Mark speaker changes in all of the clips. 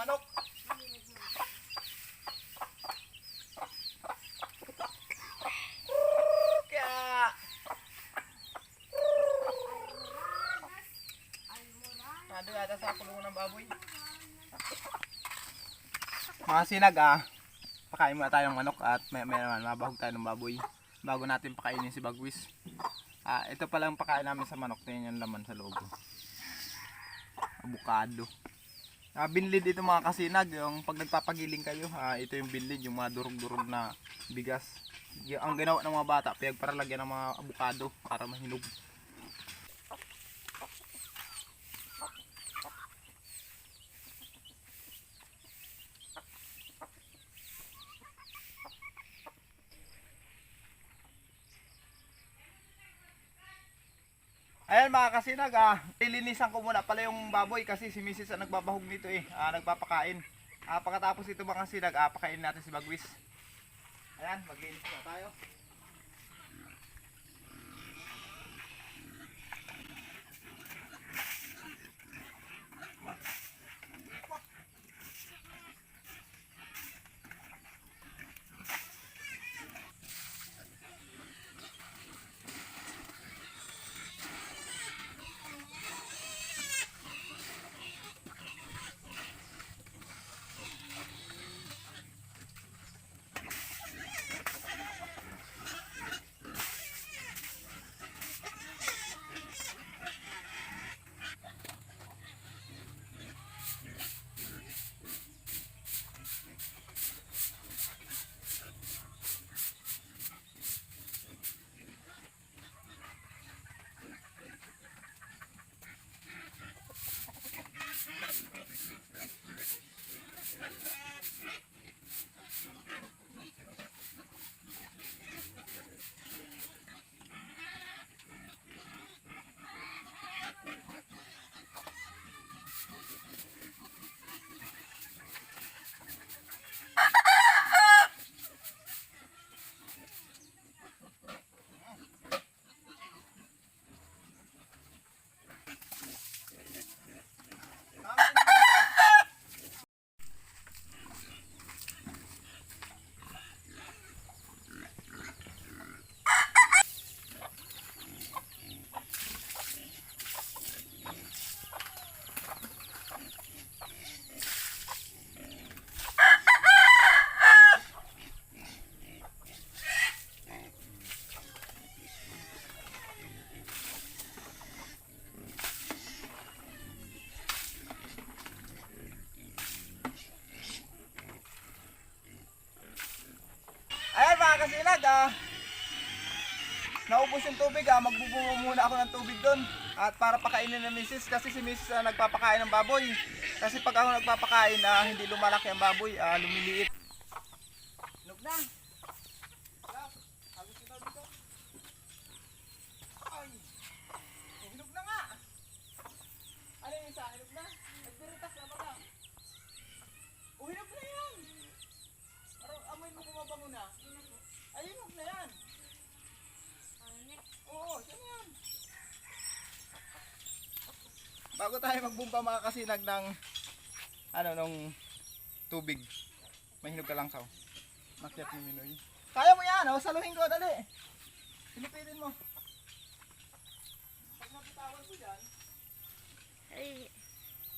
Speaker 1: manok. Kaya nado yata sa kulungan ng baboy. Mga sinag pakain muna tayo ng manok at may naman mabahog tayo ng baboy bago natin pakainin si Bagwis. Ito pala ang pakain namin sa manok. Tingnan yung laman sa loob. Avocado. Binlid ito mga kasinag. Yung pag nagpapagiling kayo, ito yung binlid, yung mga durog-durog na bigas. Ang ginawa ng mga bata, para lagyan ng mga avocado para mahinog. Ayan mga kasinag, ilinisan ko muna pala yung baboy kasi si Mrs. ang nagbabahog nito nagpapakain. Pagkatapos ito mga kasinag, pakain natin si Bagwis. Ayan, maglinis na tayo. Ayan mga kasinag, naubos yung tubig, magbubuo muna ako ng tubig doon at para pakainin ng Mrs. kasi si Mrs. Nagpapakain ng baboy. Kasi pag ako nagpapakain, hindi lumalaki ang baboy, lumiliit. Hinog na. Ay, hinog na nga. Ano yung isa? Hinog na? Nagbiritas na ba ka? Hinog na yan. Amoy mo kumabango na. Ay, hinog na yan. Oo, yan yan. Bago tayo magbumpa mga kasinag ng nung tubig, mahinog ka lang saw. Makyat ni Minoy. Kaya mo yan, saluhin ko, dali. Pilipitin mo. Pag napitawan ko dyan.
Speaker 2: Ay,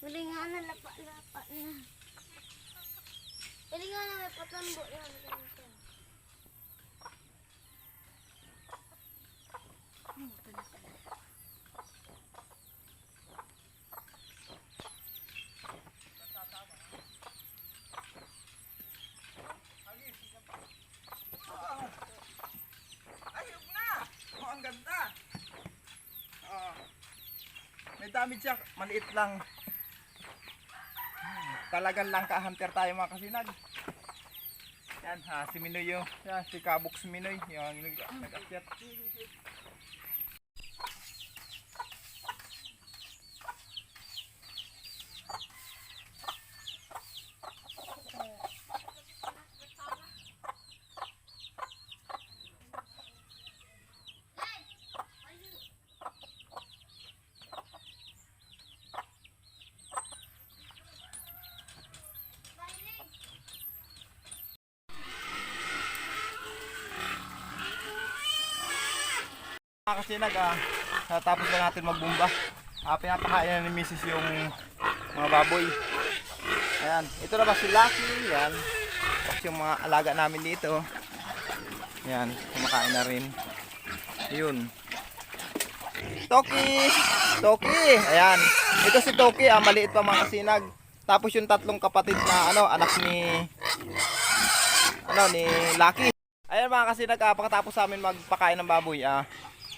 Speaker 2: huli nga na, lapa na. Huli nga na, may patambo yan.
Speaker 1: Ayog na! Ang ganda! May damage siya, maliit lang. Talagang lang ka-hunter tayo mga kasinag. Yan si Minoy si Kabox Minoy, yung nag-akyat. mga kasinag, tapos na natin magbumba. Pinapakain na ni Mrs. yung mga baboy. Ayan, ito na ba si Lucky? Yan. Tapos yung mga alaga namin dito. Yan, kumakain na rin. Yun. Toki! Toki! Ayan. Ito si Toki, maliit pa mga kasinag. Tapos yung tatlong kapatid na anak ni Lucky. Ayan mga kasinag, pagkatapos namin magpakain ng baboy,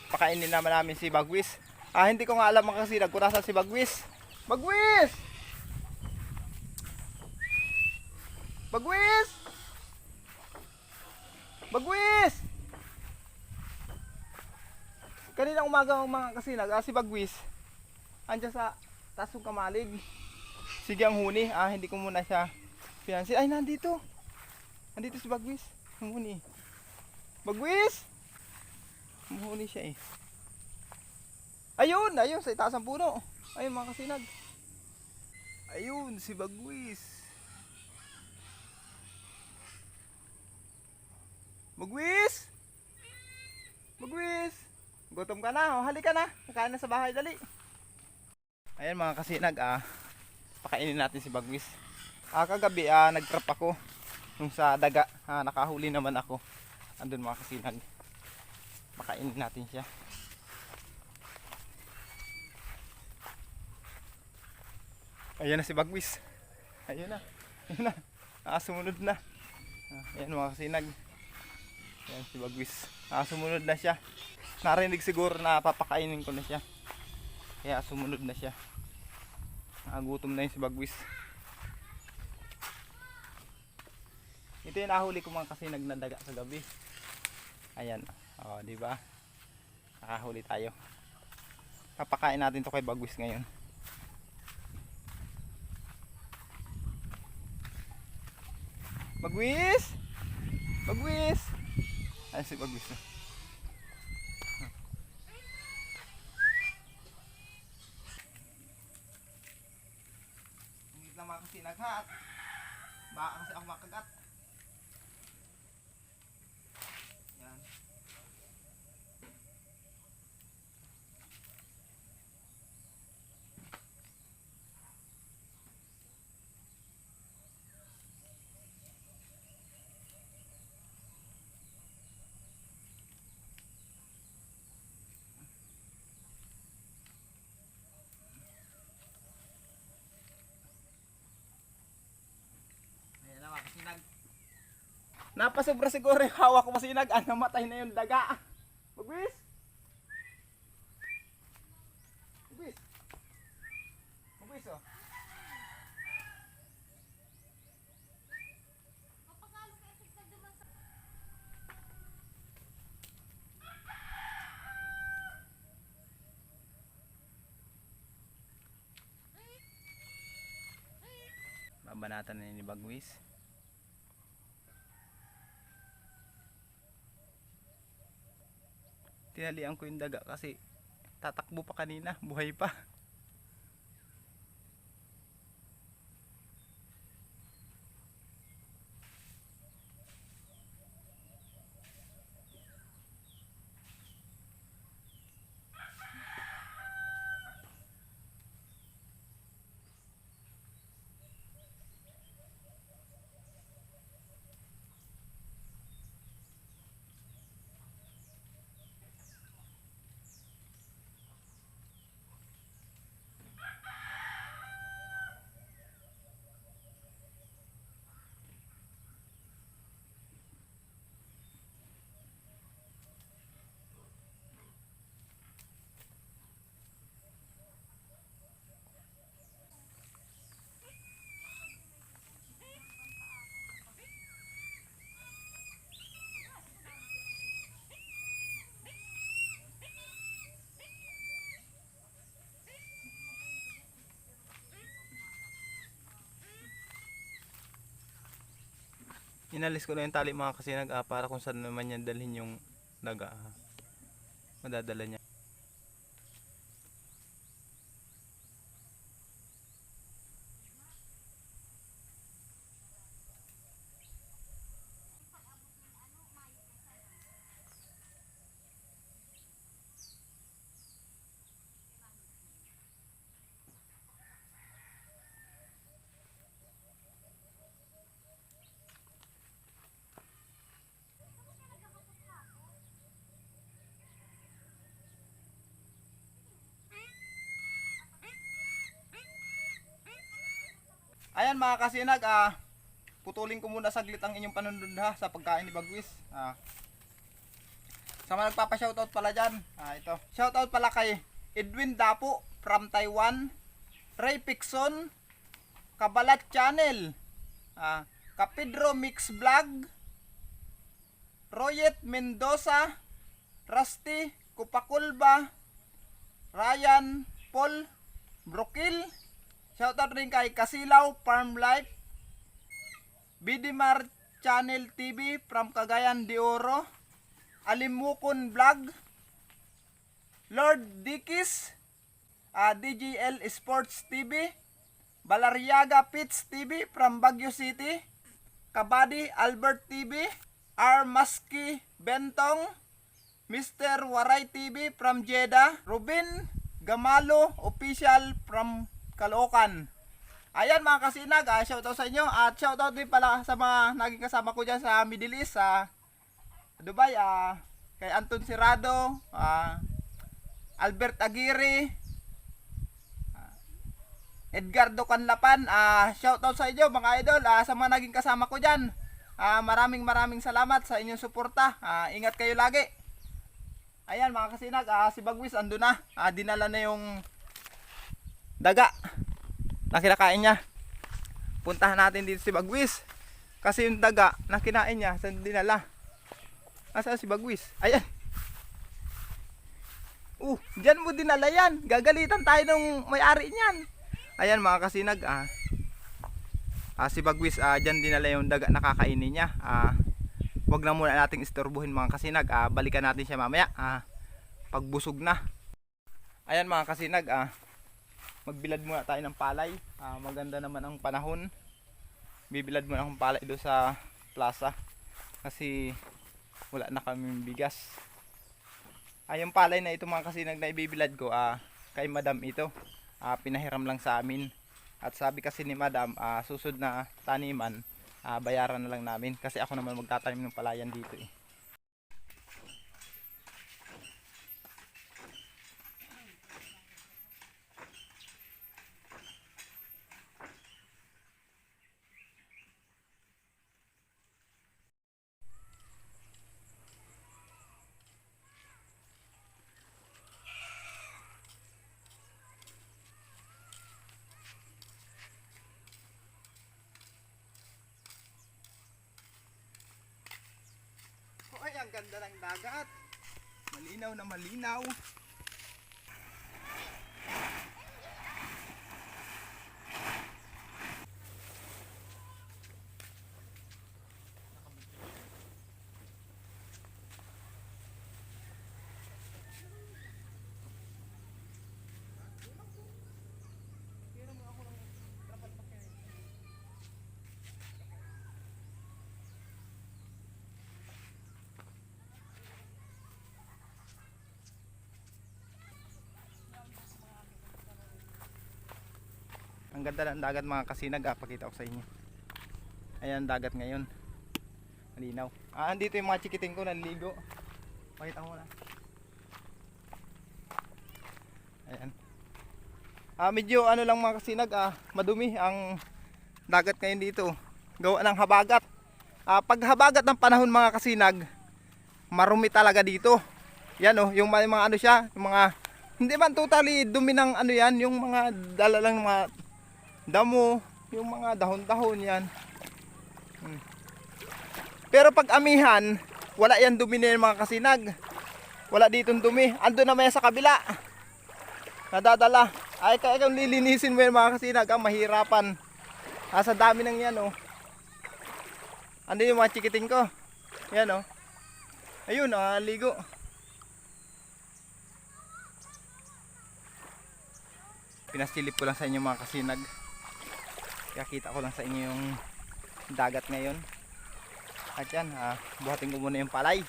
Speaker 1: pakainin naman namin si Bagwis. Hindi ko nga alam mga kasinag kung nasa si Bagwis. Bagwis! Bagwis! Bagwis! Kaninang umaga mga kasinag, si Bagwis andyan sa taas ng kamalig. Sige ang huni, hindi ko muna siya pinansin. Ay, nandito si Bagwis, humuni. Bagwis! Humuni siya eh. Ayun sa itaas ng puno. Ayun mga kasinag. Ayun si Bagwis. Bagwis! Bagwis! Gutom ka na, halika na. Kakain na sa bahay, dali. Ayan mga kasinag, pakainin natin si Bagwis. Kagabi nagtrap ako nung sa daga. Nakahuli naman ako. Andun mga kasinag. Pakainin natin siya. Ayan na si Bagwis. Ayun na. Sumunod na. Ayan mga kasinag. Ayan si Bagwis. Sumunod na siya. Narinig siguro na papakainin ko na siya. Kaya sumunod na siya. Gutom na yun si Bagwis. Ito yung nahuli ko mga kasinag na daga sa gabi. Ayan. Di ba? Nakahuli tayo. Papakain natin to kay Bagwis ngayon. Bagwis! Bagwis! Ayan si Bagwis na. Ingit lang mga kasinag ha. Baka kasi ako makagat. Yan. Napasobra siguro yung hawak ko kasi namatay na yung daga. Bagwis! Bagwis! Bagwis oh. Babanatan na ni Bagwis. Tinalian ko yung daga kasi tatakbo pa kanina, buhay pa. Inalis ko na yung tali mga kasinag para kung saan naman yan dalhin yung daga. Madadala niya. Ayan mga kasinag, putulin ko muna saglit ang inyong panunod ha sa pagkain ni Bagwis. Sa mga nagpapa-shoutout pala dyan, ito. Shoutout pala kay Edwin Dapo from Taiwan, Ray Pixon, Kabalat Channel, Kapidro Mix Vlog, Royet Mendoza, Rusty Kupakulba, Ryan Paul Brokil. Shoutout rin kay Kasilaw Farm Life, Bidimar Channel TV from Cagayan de Oro, Alimukon Vlog, Lord Dikis, DGL Sports TV, Balariaga Pits TV from Baguio City, Kabady Albert TV, R. Maski Bentong, Mr. Waray TV from Jeddah, Ruben Gamalo Official from Caloocan. Ayan mga kasinag, shoutout sa inyo at shoutout din pala sa mga naging kasama ko dyan sa Middle East, sa Dubai, kay Anton Sirado, Albert Aguirre, Edgardo Canlapan. Shoutout sa inyo mga idol, sa mga naging kasama ko dyan. Maraming salamat sa inyong suporta. Ingat kayo lagi. Ayan mga kasinag, si Bagwis ando na, dinala na yung daga na kinakain niya. Puntahan natin dito si Bagwis kasi yung daga na kinain niya saan dinala. Asa si Bagwis? Ayan. Diyan mo dinala yan. Gagalitan tayo nung may-ari niyan. Ayan mga kasinag, si Bagwis diyan dinala yung daga na kakainin niya. Wag na muna nating istorbohin mga kasinag. Balikan natin siya mamaya pagbusog na. Ayan mga kasinag, magbilad muna tayo ng palay. Maganda naman ang panahon. Bibilad muna akong palay doon sa plaza kasi wala na kaming bigas. Yung palay na ito mga kasinag na ibibilad ko, kay madam ito, pinahiram lang sa amin. At sabi kasi ni madam, susud na taniman, bayaran na lang namin kasi ako naman magtatanim ng palayan dito eh. Ay, ang ganda ng dagat. Malinaw na malinaw. Ang ganda ng dagat mga kasinag, pakita ko sa inyo. Ayan dagat ngayon. Malinaw. Andito yung mga chikiting ko naliligo. Pakita ko na. Ayan. Medyo ano lang mga kasinag, madumi ang dagat ngayon dito. Gawa ng habagat. Pag habagat ng panahon mga kasinag, marumi talaga dito. Yan yung mga ano siya, yung mga hindi man totally dumi ng ano yan, yung mga dala lang mga damo, yung mga dahon-dahon yan. Pero pag amihan, wala yan dumi na yan mga kasinag. Wala ditong dumi. Ando na may sa kabila. Nadadala. Ay kaya kung lilinisin mo yan mga kasinag, mahirapan. Sa dami ng yan Ando yung mga chikiting ko. Yan Ayun, ligo. Pinasilip ko lang sa inyo mga kasinag. Kaya ko lang sa inyo yung dagat ngayon. At yan, buhatin ko muna yung palay.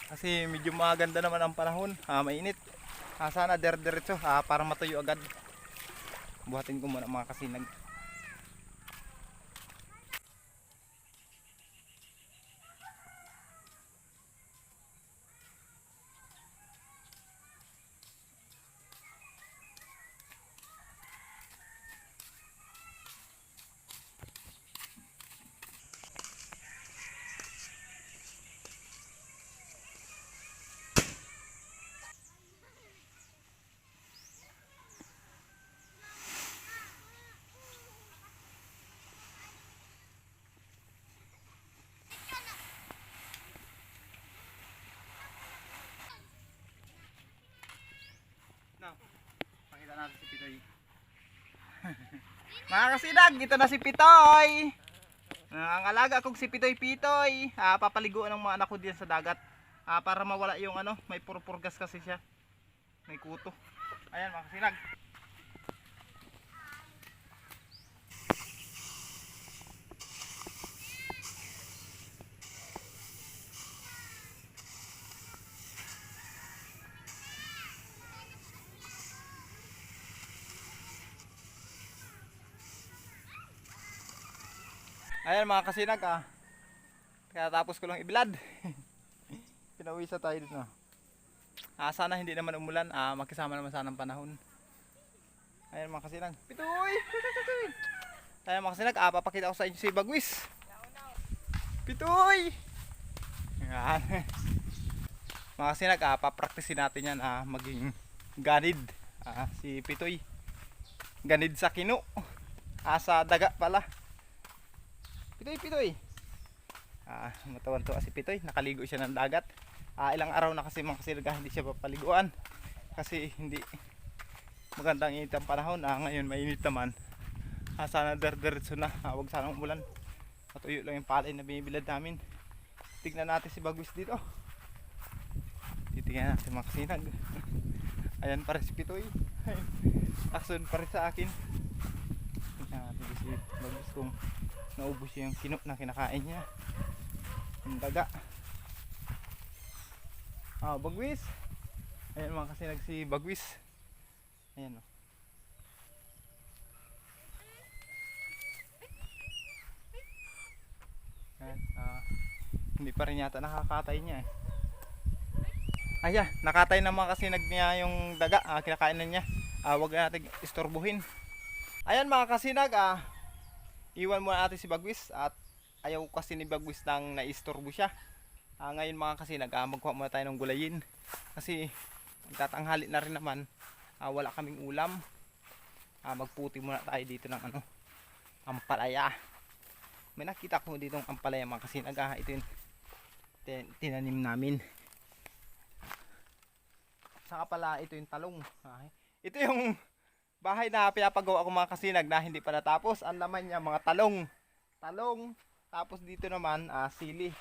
Speaker 1: Kasi medyo maganda naman ang panahon. Mainit. Sana diretso para matuyo agad. Buhatin ko muna mga kasinag. natin si Pitoy. Mga kasinag, ito na si Pitoy. Ang alaga kong si Pitoy Pitoy. Papaliguan ng mga anak ko diyan sa dagat. Para mawala yung ano, may purpurgas kasi siya. May kuto. Ayan mga kasinag. Ayan mga kasinag, katapos ko lang ibilad. Pinawisa tayo dito. Sana hindi naman umulan, magkasama naman sana ang panahon. Ayan mga kasinag. Pitoy! Ayan mga kasinag, papakita ko sa inyo si Bagwis. Pitoy! Ayan. Mga kasinag, papraktisin natin yan maging ganid. Si Pitoy. Ganid sa kino. Sa daga pala. Pitoy, Pitoy. Matawan-tuwa si Pitoy. Nakaligo siya ng dagat. Ilang araw na kasi mga kasinag, hindi siya papaliguan. Kasi hindi magandang init ang panahon. Ngayon mainit naman. Sana der-deretso na. Huwag sanang umulan. Matuyo lang yung palay na binibilad namin. Tignan natin si Bagwis dito. Titignan natin mga kasinag. Ayan pa rin si Pitoy. Aksyon pa rin sa akin. Tignan natin si Bagwis kung naubos yung kino na kinakain niya. Yung daga. Bagwis. Ayan mga kasinag si Bagwis. Ayan o. Ayan, hindi pa rin yata nakakatay niya eh. Ayan, nakatay naman kasi niya yung daga, kinakain na niya. Huwag natin istorbuhin. Ayan mga kasinag, iwan muna natin si Bagwis at ayaw kasi ni Bagwis nang naistorbo siya. Ngayon mga kasinag, magkuha muna tayo ng gulayin. Kasi tatanghali na rin naman, wala kaming ulam. Magputi muna tayo dito ng ampalaya. May nakita ko dito ng ampalaya mga kasinag. Ito yung tinanim namin. Saka pala ito yung talong. Ito yung bahay na pinapagawa ko mga kasinag na hindi pa natapos. Ang laman niya mga talong. Tapos dito naman sili.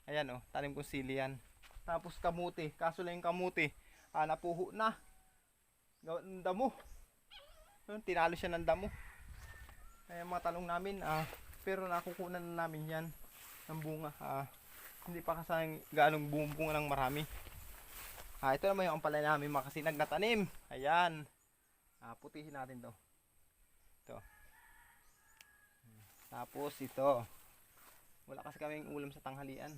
Speaker 1: Ayan tanim ko sili yan. Tapos kamuti. Kaso lang yung kamuti napuho na. Gawin ng damo. Tinalo siya ng damo. Ayan mga talong namin. Pero nakukunan na namin yan ng bunga. Hindi pa kasang ganong bunga ng marami. Ito naman yung ampalaya namin mga kasinag na tanim. Ayan. Putihin natin to. Ito. Tapos ito. Wala kasi kaming ulam sa tanghalian.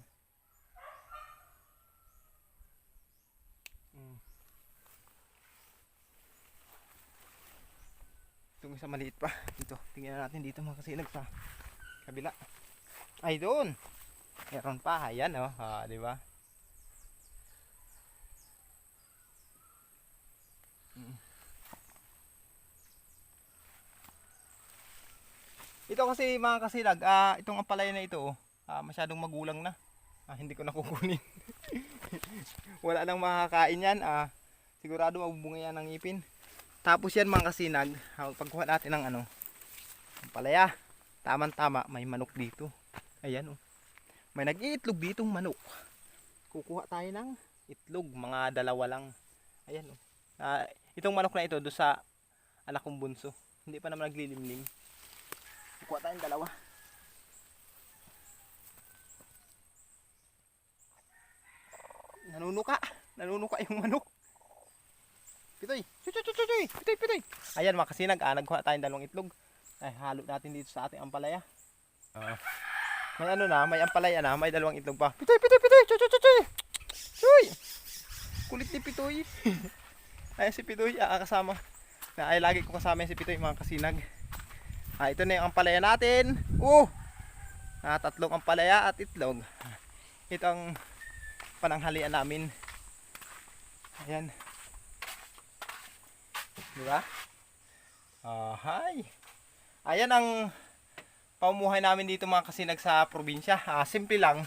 Speaker 1: Itong isa maliit pa. Dito. Tingnan natin dito mga kasinag sa kabila. Ay doon. Meron pa. Ayan di ba? Ito kasi mga kasinag, itong ampalaya na ito, masyadong magulang na. Hindi ko nakukunin. Wala nang makakain yan. Sigurado mabubunga yan ng ngipin. Tapos yan mga kasinag, pagkuha natin ng ampalaya. Tama-tama, may manok dito. Ayan May nag-iitlog ditong manok. Kukuha tayo ng itlog, mga dalawa lang. Ayan itong manok na ito do sa anak kong bunso. Hindi pa naman naglilimlim. Kukuha tayong dalawa. Nanunuka yung manok. Pitoy. Pitoy. Ayan mga kasinag, nagkuha tayong dalawang itlog. Halo natin dito sa ating ampalaya. May may ampalaya na, may dalawang itlog pa. Pitoy. Uy! Kulit ni Pitoy. Ayan si Pitoy, kasama. Lagi ko kasama si Pitoy mga kasinag. Ito na yung ampalaya natin. Tatlong ampalaya at itlog. Ito ang pananghalian namin. Ayan. Diba? Hi. Ayan ang pamumuhay namin dito mga kasinag sa probinsya. Simple lang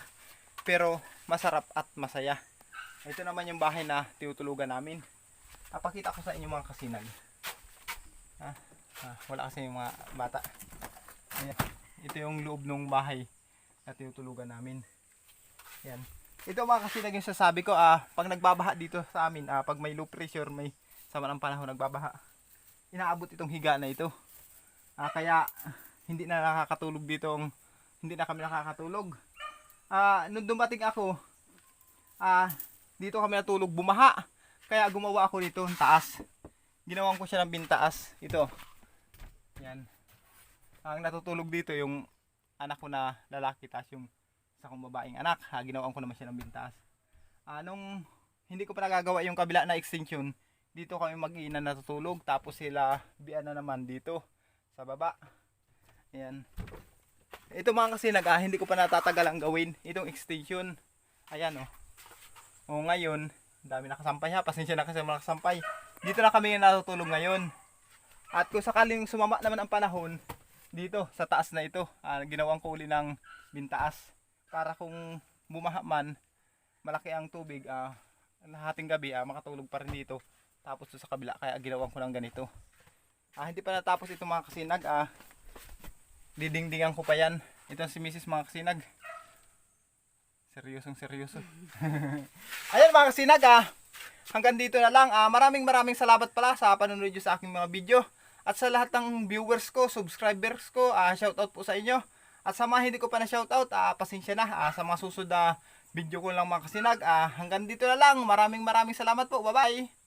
Speaker 1: pero masarap at masaya. Ito naman yung bahay na tinutulugan namin. Papakita ko sa inyo mga kasinag. Wala kasi yung mga bata. Ayan. Ito yung loob ng bahay na tinutulugan namin. Ayan. Ito mga kasinag yung sasabi ko, pag nagbabaha dito sa amin, pag may low pressure, may sama ng panahon nagbabaha, inaabot itong higa na ito. Kaya hindi na nakakatulog dito, hindi na kami nakakatulog. Nung dumating ako, dito kami natulog, bumaha. Kaya gumawa ako dito ng taas. Ginawan ko siya ng bintaas. Ito. Yan. Ang natutulog dito yung anak ko na lalaki, tas yung isa kong babaeng anak. Ginawan ko naman siya ng bintaas. Nung hindi ko pa nagagawa yung kabila na extension, dito kami mag-iina natutulog. Tapos sila bian na naman dito sa baba. Ayan. Ito mga kasinag, hindi ko pa natatagalang gawin itong extension. Ayan o. Ngayon, dami nakasampay ha. Pasensya na kasi nakasampay. Dito na kami natutulog ngayon. At kung sakaling sumama naman ang panahon, dito sa taas na ito, ginawang ko uli ng bintaas. Para kung bumaha man, malaki ang tubig, lahating gabi, makatulog pa rin dito. Tapos sa kabila, kaya ginawang ko ng ganito. Hindi pa natapos ito mga kasinag, didingdingan ko pa yan. Ito si Mrs. mga kasinag. Seryoso. Ayan mga kasinag, hanggang dito na lang. Maraming salamat pala sa panonood nyo sa aking mga video. At sa lahat ng viewers ko, subscribers ko, shoutout po sa inyo. At sa mga hindi ko pa na shoutout, pasensya na. Sa mga susunod na video ko lang mga kasinag. Hanggang dito na lang. Maraming salamat po. Bye bye.